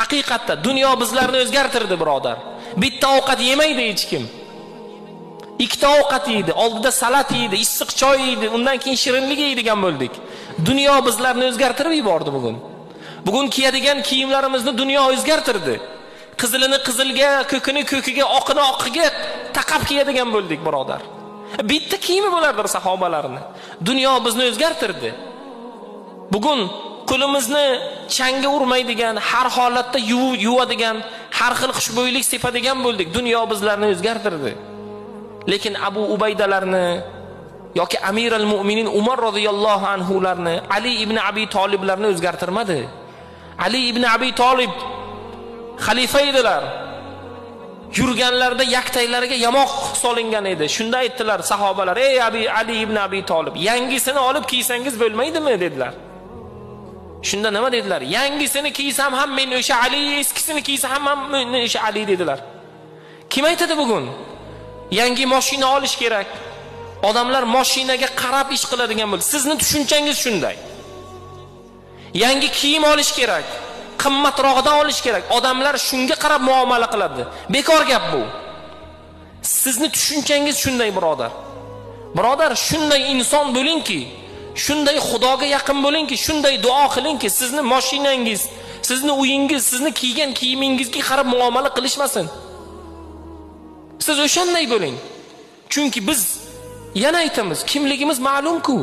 Haqiqatda dunyo bizlarni o'zgartirdi, birodar. Bitta ovqat yemaydi hech kim. Ikkita ovqat yeydi, oldida salat yeydi, issiq choy yeydi, undan keyin shirinlik yeydigan bo'ldik. Dunyo bizlarni o'zgartirib yubordi bugun. Bugun kiyadigan kiyimlarimizni dunyo o'zgartirdi. Qizilini qizilga, ko'kini ko'kiga, oqini oqiga taqab kiyadigan bo'ldik, birodar. Bitta kiyimi bo'lardi sahobalarni. Dunyo bizni o'zgartirdi. Bugun qo'limizni changga urmaydigan, har holatda yuvadigan, har xil xushbo'ylik sepadigan bo'ldik. Dunyo bizlarni o'zgartirdi. Lekin Abu Ubaydalarni yoki Amiral Mu'minin Umar roziyallohu anhularni, Ali ibn Abi Toliblarni o'zgartirmadi. Ali ibn Abi Tolib xalifa edilar. Yurganlarda yaktaylariga yamoq solingan edi. Shunda aytdilar sahobalar: "Ey Ali ibn Abi Tolib, yangisini olib kiysangiz bo'lmaydimi?" dedilar. Shunda nima dedilar? Yangisini kiysam ham men o'sha Ali, eskisini kiysam ham men o'sha Ali dedilar. Kim aytadi bugun? Yangi mashina olish kerak. Odamlar mashinaga qarab ish qiladigan bo'ldi. Sizning tushunchangiz shunday. Yangi kiyim olish kerak. Qimmatroqdan olish kerak. Odamlar shunga qarab muomala qiladi. Bekor gap bu. Sizning tushunchangiz shunday, birodar. Birodar, shunday inson bo'lingki, shunday Xudoga yaqin bo'lingki, shunday duo qilingki, sizning mashinangiz, sizning uyingiz, sizning kiygan kiyimingizga qarab muomala qilishmasin. Siz o'shanday bo'ling. Chunki biz yana aytamiz, kimligimiz ma'lum-ku.